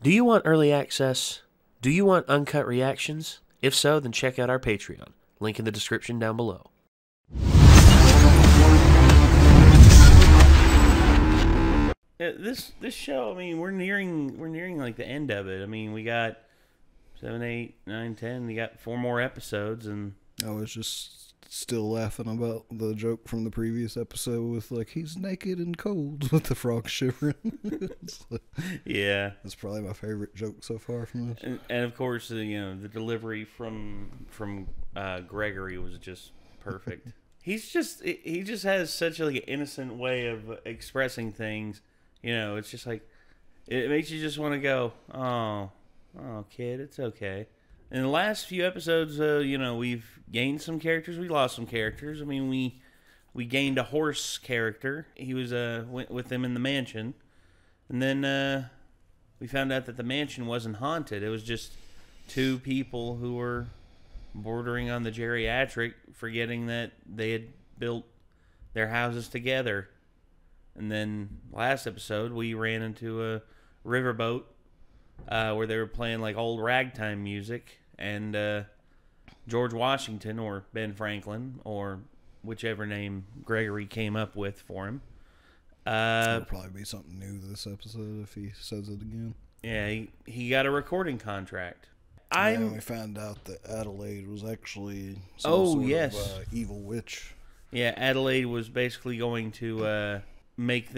Do you want early access? Do you want uncut reactions? If so, then check out our Patreon. Link in the description down below. This show, I mean, we're nearing like the end of it. I mean, we got 7, 8, 9, 10. We got 4 more episodes, and I was just still laughing about the joke from the previous episode with like he's naked and cold with the frog shivering. yeah, that's probably my favorite joke so far from this. And of course, the delivery from Gregory was just perfect. He just has such an innocent way of expressing things. It's just like, it makes you just want to go, oh, kid, it's okay. In the last few episodes, we've gained some characters, we lost some characters. I mean, we gained a horse character. He was went with them in the mansion, and then we found out that the mansion wasn't haunted. It was just 2 people who were bordering on the geriatric, forgetting that they had built their houses together. And then last episode, we ran into a riverboat where they were playing like old ragtime music, and George Washington, or Ben Franklin, or whichever name Gregory came up with for him. It'll probably be something new this episode if he says it again. Yeah, he got a recording contract. We found out that Adelaide was actually some sort of evil witch. Yeah, Adelaide was basically going to make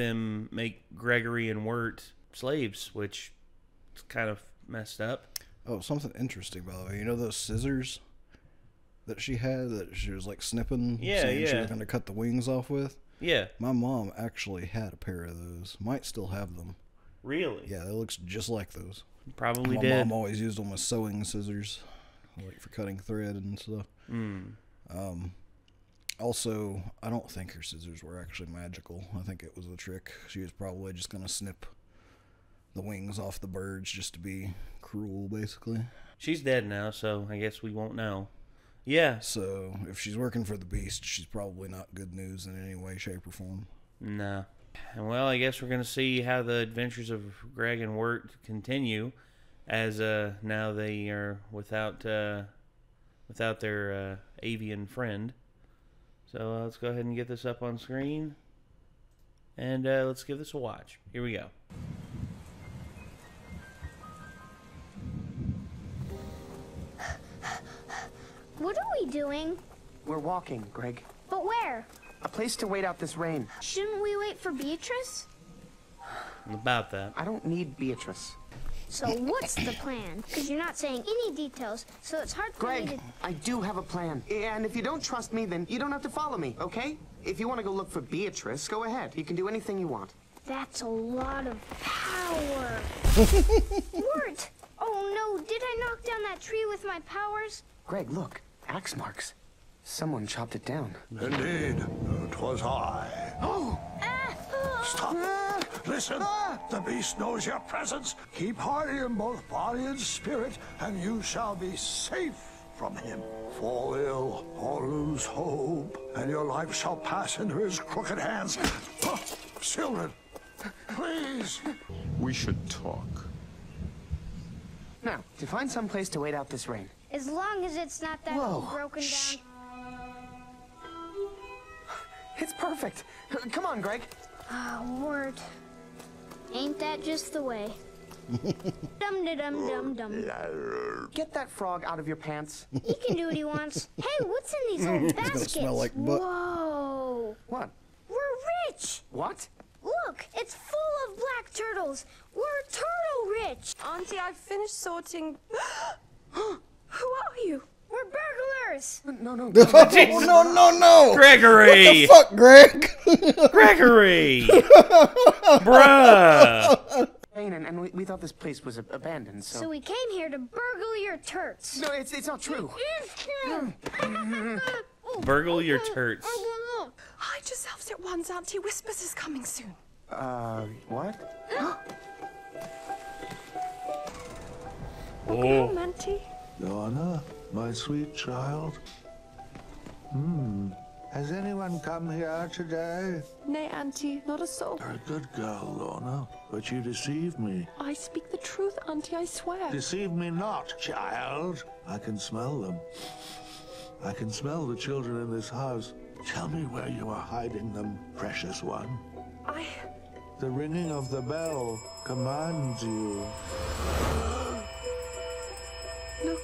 Gregory and Wirt slaves, which is kind of messed up. Oh, something interesting, by the way. You know those scissors that she had that she was like snipping? Yeah, saying she was going to cut the wings off with? Yeah. My mom actually had a pair of those. Might still have them. Really? Yeah, it looks just like those. Probably My did. mom always used them as sewing scissors, like for cutting thread and stuff. Also, I don't think her scissors were actually magical. I think it was a trick. She was probably just going to snip the wings off the birds just to be cruel, basically. She's dead now, so I guess we won't know. Yeah. So, if she's working for the Beast, she's probably not good news in any way, shape, or form. No. And well, I guess we're going to see how the adventures of Greg and Wirt continue, as now they are without their avian friend. So let's go ahead and get this up on screen, and let's give this a watch. Here we go. What are we doing? We're walking, Greg. But where? A place to wait out this rain. Shouldn't we wait for Beatrice? About that. I don't need Beatrice. So what's the plan? Because you're not saying any details, so it's hard for me to... Greg, I do have a plan. And if you don't trust me, then you don't have to follow me, okay? If you want to go look for Beatrice, go ahead. You can do anything you want. That's a lot of power. Wirt! Oh no, did I knock down that tree with my powers? Greg, look. Axe marks. Someone chopped it down. Indeed, 'twas I. Oh! Stop! Listen! The Beast knows your presence. Keep hardy in both body and spirit, and you shall be safe from him. Fall ill or lose hope, and your life shall pass into his crooked hands. Children, please! We should talk. Now, to find some place to wait out this rain. As long as it's not that old broken Shh. down... It's perfect. Come on, Greg. Wirt. Ain't that just the way? Dum-da-dum-dum-dum. Get that frog out of your pants. He can do what he wants. Hey, what's in these old baskets? Smell like butt. Whoa. What? We're rich. What? Look, it's full of black turtles. We're turtle rich. Auntie, I finished sorting. Who are you? We're burglars. No. Oh, no! Gregory! What the fuck, Greg? Gregory! Bruh! And we thought this place was abandoned, so... So we came here to burgle your turts. No, it's not true. Burgle your turts. Hide yourselves at once. Auntie Whispers is coming soon. What? Oh. Auntie. Lorna, my sweet child. Has anyone come here today? Nay, Auntie, not a soul. You're a good girl, Lorna, but you deceived me. I speak the truth, Auntie, I swear. Deceive me not, child. I can smell them. I can smell the children in this house. Tell me where you are hiding them, precious one. The ringing of the bell commands you. Look.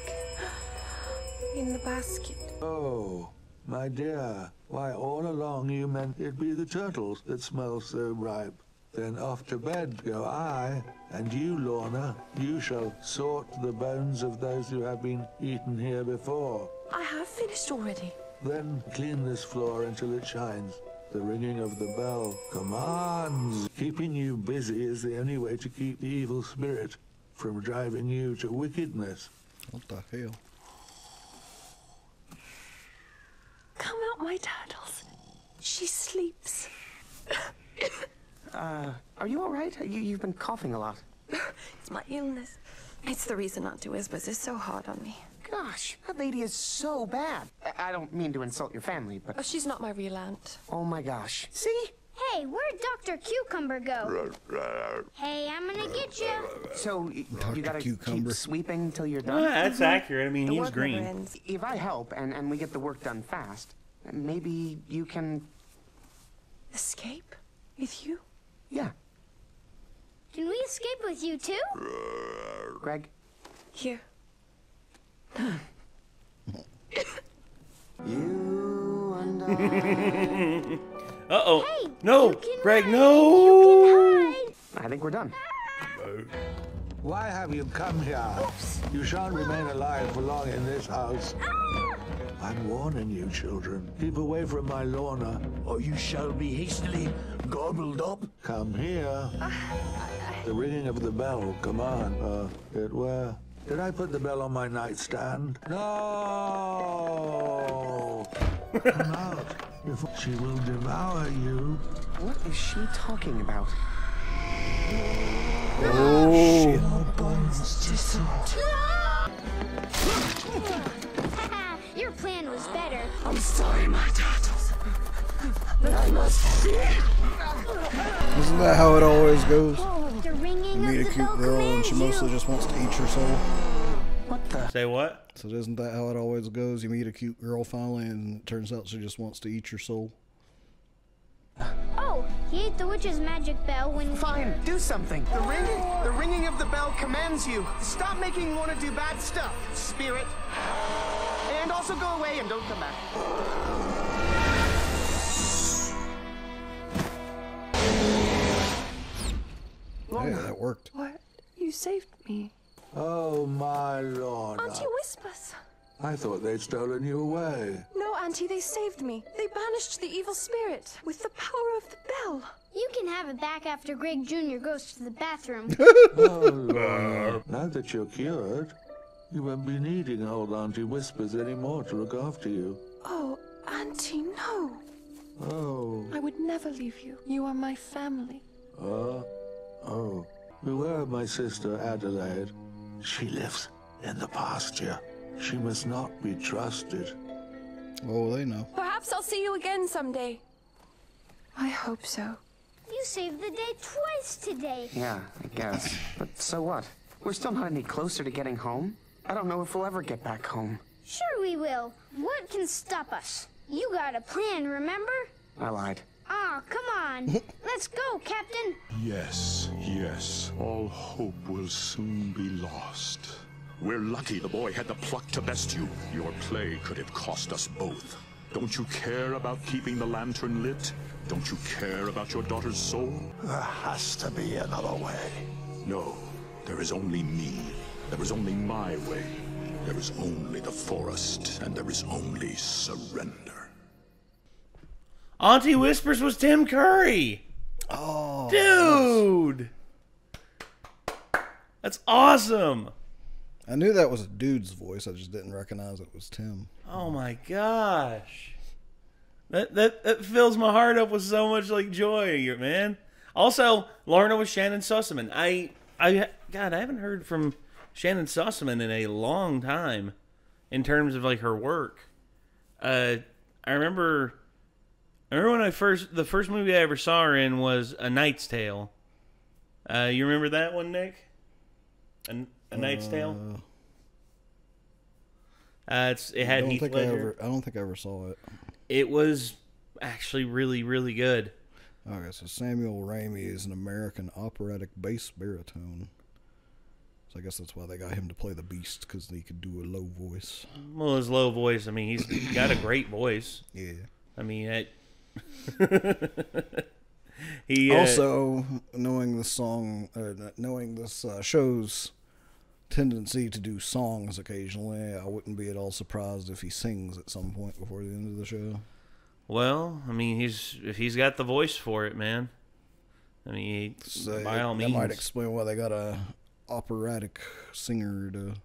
In the basket. Oh, my dear. Why, all along you meant it'd be the turtles that smell so ripe. Then off to bed go I, and you, Lorna, you shall sort the bones of those who have been eaten here before. I have finished already. Then clean this floor until it shines. The ringing of the bell commands. Keeping you busy is the only way to keep the evil spirit from driving you to wickedness. What the hell? Come out, my turtles. She sleeps. Are you all right? You've been coughing a lot. It's my illness. It's the reason Auntie Whispers is so hard on me. Gosh, that lady is so bad. I don't mean to insult your family, but... Oh, she's not my real aunt. Oh my gosh. See? Hey, where'd Dr. Cucumber go? Hey, I'm gonna get you. So, you gotta Cucumber. keep sweeping till you're done? Well, that's accurate. I mean, The he's work never green. ends. If I help and we get the work done fast, maybe you can... Escape? With you? Yeah. Can we escape with you too? Greg? Here. You and I... Uh-oh. Hey, No, you can Greg, hide. no. You can hide. I think we're done. Why have you come here? You shan't remain alive for long in this house. I'm warning you, children. Keep away from my Lorna, or you shall be hastily gobbled up. Come here. The ringing of the bell. Come on. Where? Did I put the bell on my nightstand? No! Come out. She will devour you. What is she talking about? Your plan was better. I'm sorry, my turtles. But I must fear. Isn't that how it always goes? The ringing You meet a of the cute bell girl and she commands mostly you. just wants to eat your soul. What the? Say what? So isn't that how it always goes? You meet a cute girl finally and it turns out she just wants to eat your soul. Oh, he ate the witch's magic bell when... Fine, do something. The ringing of the bell commands you. Stop making me want to do bad stuff, spirit. And also go away and don't come back. Hey, that worked. What? You saved me. Oh, my Lorna. Auntie Whispers. I thought they'd stolen you away. No, Auntie, they saved me. They banished the evil spirit with the power of the bell. You can have it back after Greg Jr. goes to the bathroom. Oh, Lorna. Now that you're cured, you won't be needing old Auntie Whispers anymore to look after you. Oh, Auntie, no. Oh. I would never leave you. You are my family. Oh. Beware of my sister Adelaide. She lives in the pasture. She must not be trusted. Oh, they know. Perhaps I'll see you again someday. I hope so. You saved the day twice today. Yeah, I guess. But so what? We're still not any closer to getting home. I don't know if we'll ever get back home. Sure we will. What can stop us? You got a plan, remember? I lied. Aw, come on. Let's go, Captain. Yes, yes. All hope will soon be lost. We're lucky the boy had the pluck to best you. Your play could have cost us both. Don't you care about keeping the lantern lit? Don't you care about your daughter's soul? There has to be another way. No, there is only me. There is only my way. There is only the forest, and there is only surrender. Auntie Whispers was Tim Curry. Oh, Dude. That's awesome. I knew that was a dude's voice. I just didn't recognize it was Tim. Oh my gosh. That fills my heart up with so much like joy, man. Also, Lorna was Shannon Sussman. God, I haven't heard from Shannon Sussman in a long time in terms of like her work. I remember I remember when the first movie I ever saw her in was A Knight's Tale. You remember that one, Nick? A Knight's Tale. It had Heath Ledger. I don't think I ever saw it. It was actually really, really good. Okay, so Samuel Ramey is an American operatic bass baritone. So I guess that's why they got him to play the Beast, because he could do a low voice. Well, his low voice. I mean, he's got a great voice. Yeah. I mean, also, knowing this song, knowing this show's tendency to do songs occasionally, I wouldn't be at all surprised if he sings at some point before the end of the show. Well, I mean, if he's got the voice for it, man. I mean, by all means. That might explain why they got a operatic singer to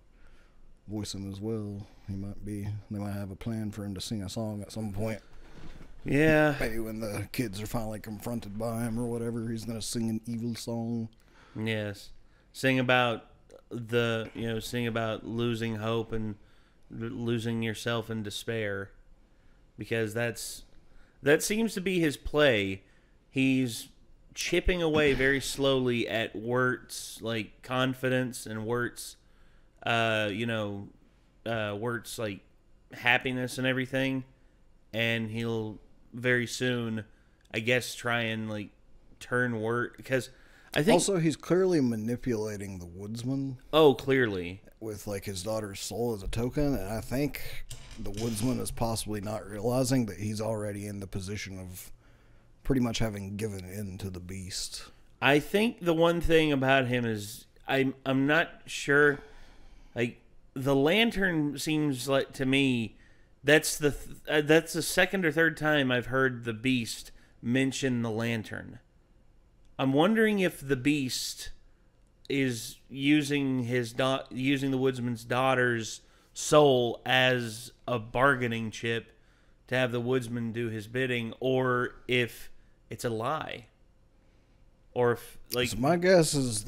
voice him as well. They might have a plan for him to sing a song at some point. Yeah. Maybe when the kids are finally confronted by him or whatever, he's gonna sing an evil song. Yes. Sing about losing hope and losing yourself in despair. Because that seems to be his play. He's chipping away very slowly at Wirt's like confidence and Wirt's Wirt's like happiness and everything, and he'll very soon, I guess, try and like turn Wirt, because I think also he's clearly manipulating the woodsman. Oh, clearly, with like his daughter's soul as a token, and I think the woodsman is possibly not realizing that he's already in the position of pretty much having given in to the Beast. I think the one thing about him is I'm not sure. Like, the lantern seems like to me that's the second or third time I've heard the Beast mention the lantern. I'm wondering if the Beast is using using the woodsman's daughter's soul as a bargaining chip to have the woodsman do his bidding, or if it's a lie. Or if, like, so my guess is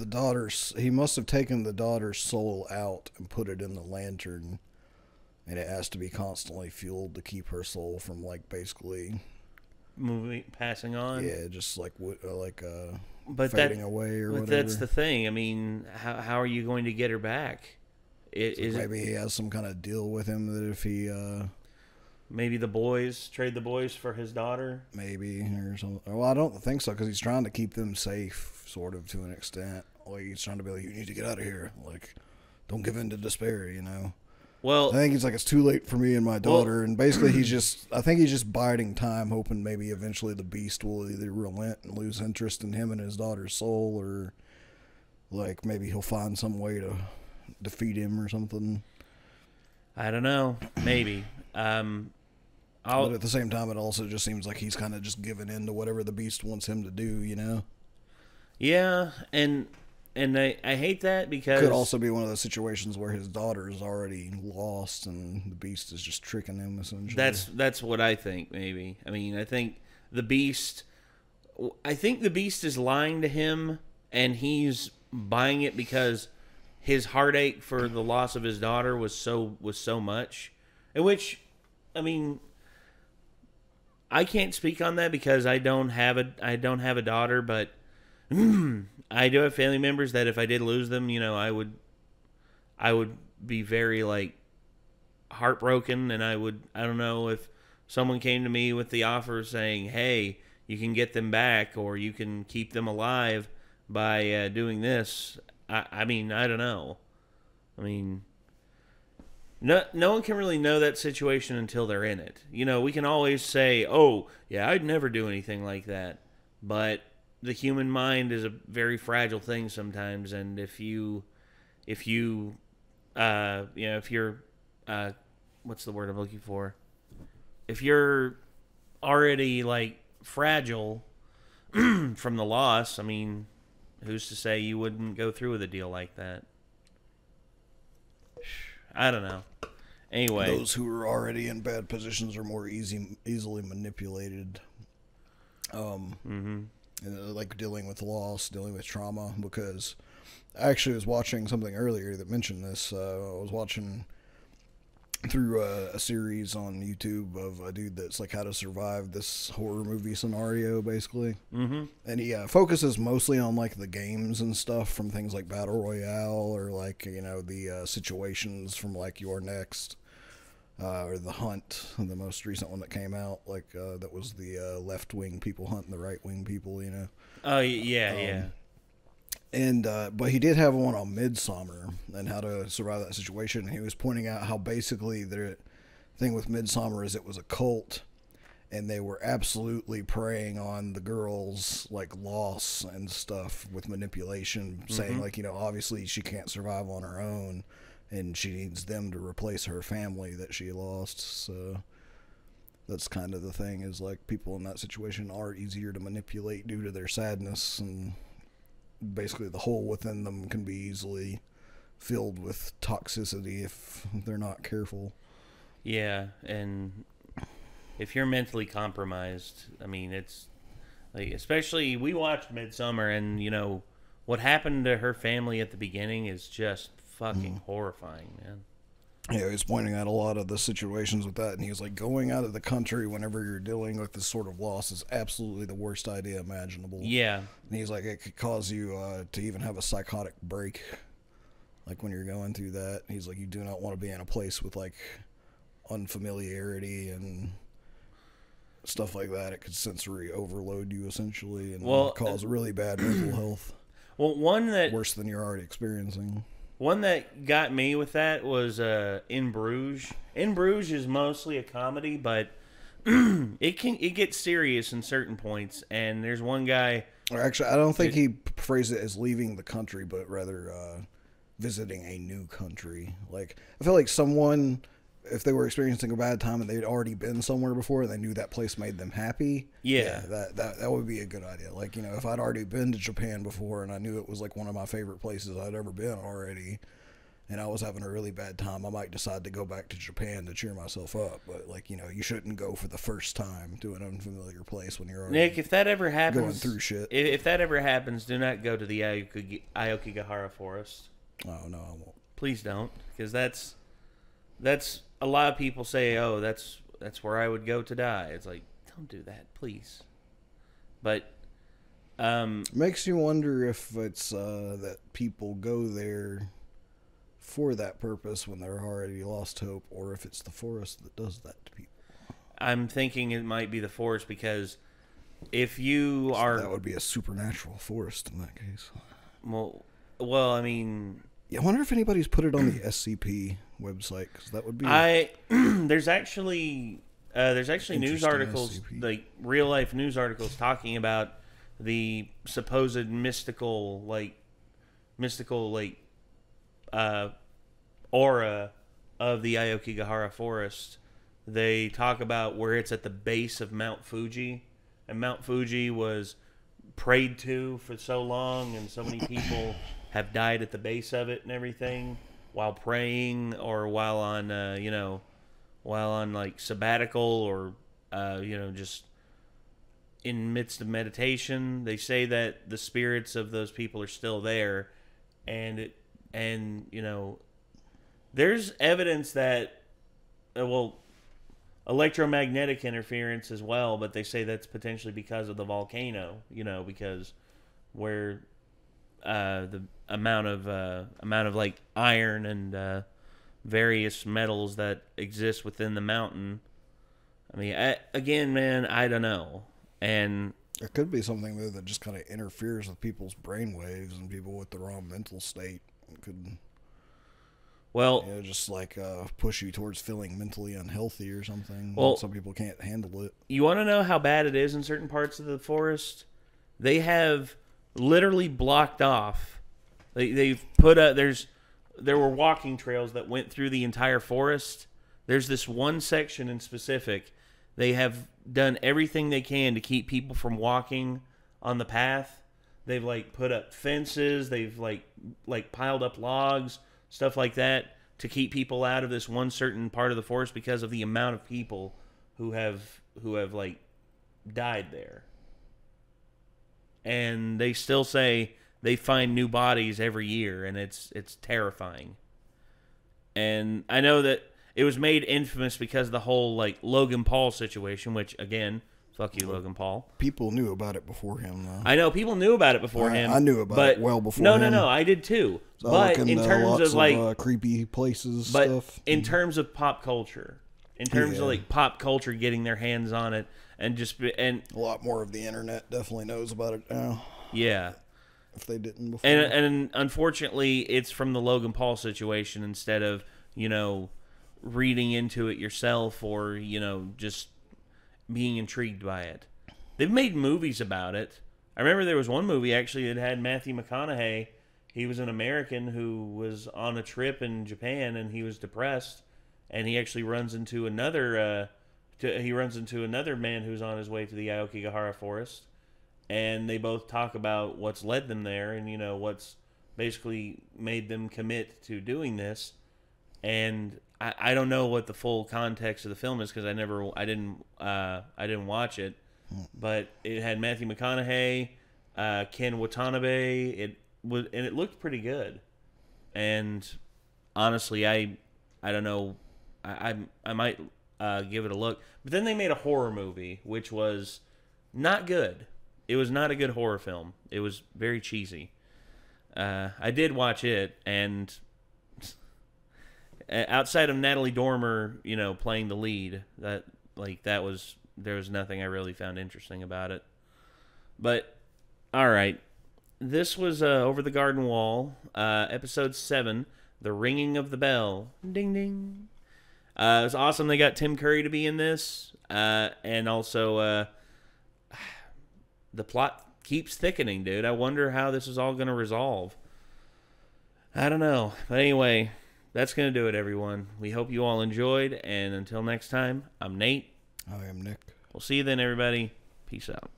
he must have taken the daughter's soul out and put it in the lantern, and it has to be constantly fueled to keep her soul from, like, basically passing on. Yeah, just like but fading away or whatever. But that's the thing. I mean, how are you going to get her back? Maybe he has some kind of deal with him that if he maybe trade the boys for his daughter, maybe, or something. Well, I don't think so, because he's trying to keep them safe, sort of, to an extent. Like, he's trying to be like, you need to get out of here. Like, don't give in to despair, you know. Well, I think he's like, it's too late for me and my daughter, and basically I think he's just biding time, hoping maybe eventually the Beast will either relent and lose interest in him and his daughter's soul, or like maybe he'll find some way to defeat him or something. I don't know. Maybe. But at the same time, it also just seems like he's kind of just giving in to whatever the Beast wants him to do, you know? Yeah, and I hate that, because could also be one of those situations where his daughter is already lost and the Beast is just tricking him, essentially. That's what I think, maybe. I mean, I think the Beast is lying to him, and he's buying it because his heartache for the loss of his daughter was so much. In which, I mean, I can't speak on that because I don't have a daughter, but I do have family members that if I did lose them, you know, I would be very, like, heartbroken, and I don't know, if someone came to me with the offer saying, hey, you can get them back or you can keep them alive by doing this. I mean, I don't know. I mean, no one can really know that situation until they're in it. You know, we can always say, oh, yeah, I'd never do anything like that. But the human mind is a very fragile thing sometimes. And if you're, what's the word I'm looking for? If you're already, like, fragile from the loss, I mean, who's to say you wouldn't go through with a deal like that? I don't know. Anyway, those who are already in bad positions are more easily manipulated. Like dealing with loss, dealing with trauma. Because I actually was watching something earlier that mentioned this. I was watching through a series on YouTube of a dude that's like how to survive this horror movie scenario, basically. Mm-hmm. And he focuses mostly on like the games and stuff from things like Battle Royale or like, you know, the situations from like Your Next or The Hunt, the most recent one that came out. Like that was the left-wing people hunting the right-wing people, you know. Oh, yeah, yeah. And but he did have one on Midsommar and how to survive that situation. And he was pointing out how basically the thing with Midsommar is it was a cult, and they were absolutely preying on the girl's like loss and stuff with manipulation, saying like, you know, obviously she can't survive on her own, and she needs them to replace her family that she lost. So that's kind of the thing, is like people in that situation are easier to manipulate due to their sadness, and basically the hole within them can be easily filled with toxicity if they're not careful. Yeah, and if you're mentally compromised, I mean, it's like, especially we watched Midsommar, and you know what happened to her family at the beginning is just fucking horrifying, man. Yeah, he was pointing out a lot of the situations with that, and he was like, going out of the country whenever you're dealing with this sort of loss is absolutely the worst idea imaginable. Yeah. And he's like, it could cause you to even have a psychotic break, like when you're going through that. He's like, you do not want to be in a place with like unfamiliarity and stuff like that. It could sensory overload you essentially, and cause really bad mental health. Well, one that worse than you're already experiencing. One that got me with that was In Bruges. In Bruges is mostly a comedy, but it gets serious in certain points. And there's one guy. Or actually, I don't think he phrased it as leaving the country, but rather visiting a new country. Like, I feel like someone, if they were experiencing a bad time and they'd already been somewhere before and they knew that place made them happy, that would be a good idea. Like, you know, if I'd already been to Japan before and I knew it was like one of my favorite places I'd ever been already, and I was having a really bad time, I might decide to go back to Japan to cheer myself up. But like, you know, you shouldn't go for the first time to an unfamiliar place when you're already Nick, if that ever happens, going through shit. If that ever happens, do not go to the Aokigahara Forest. Oh no, I won't. Please don't, because that's a lot of people say, oh, that's where I would go to die. It's like, don't do that, please. But makes you wonder if it's that people go there for that purpose when they're already lost hope, or if it's the forest that does that to people. I'm thinking it might be the forest, because if you are... That would be a supernatural forest in that case. Well, I mean... Yeah, I wonder if anybody's put it on the SCP website, because that would be... There's actually news articles, SCP. Like real-life news articles, talking about the supposed mystical aura of the Aokigahara Forest. They talk about where it's at the base of Mount Fuji, and Mount Fuji was prayed to for so long, and so many people have died at the base of it and everything while praying, or while on like sabbatical, or just in midst of meditation. They say that the spirits of those people are still there, and there's evidence that electromagnetic interference as well, but they say that's potentially because of the volcano, because where the amount of like iron and various metals that exist within the mountain. I mean, again, man, I don't know. And there could be something there that just kind of interferes with people's brain waves, and people with the wrong mental state could, just like push you towards feeling mentally unhealthy or something. Well, some people can't handle it. You want to know how bad it is in certain parts of the forest? They have literally blocked off. They've put up. There were walking trails that went through the entire forest. There's this one section in specific. They have done everything they can to keep people from walking on the path. They've like put up fences. They've like piled up logs, stuff like that, to keep people out of this one certain part of the forest because of the amount of people who have like died there. And they still say they find new bodies every year, and it's terrifying. And I know that, it was made infamous because of the whole like Logan Paul situation, which again, fuck you, Logan Paul. People knew about it before him, though. I know people knew about it before him. I knew about it well before him. No, I did too. So but in terms of like creepy places, but stuff. in terms of pop culture, in terms of like pop culture getting their hands on it, and a lot more of the internet definitely knows about it now. Yeah. If they didn't before. And unfortunately, it's from the Logan Paul situation instead of, reading into it yourself or, just being intrigued by it. They've made movies about it. I remember there was one movie, actually, that had Matthew McConaughey. He was an American who was on a trip in Japan, and he was depressed. And he actually runs into another man who's on his way to the Aokigahara forest. And they both talk about what's led them there and, what's basically made them commit to doing this. And I don't know what the full context of the film is because I didn't watch it. But it had Matthew McConaughey, Ken Watanabe. It looked pretty good. And honestly, I don't know. I might give it a look. But then they made a horror movie, which was not good. It was not a good horror film. It was very cheesy. I did watch it, and outside of Natalie Dormer, playing the lead, there was nothing I really found interesting about it. But all right, this was Over the Garden Wall, episode 7, The Ringing of the Bell. Ding ding. It was awesome. They got Tim Curry to be in this, and also. The plot keeps thickening, dude. I wonder how this is all going to resolve. I don't know. But anyway, that's going to do it, everyone. We hope you all enjoyed. And until next time, I'm Nate. I am Nick. We'll see you then, everybody. Peace out.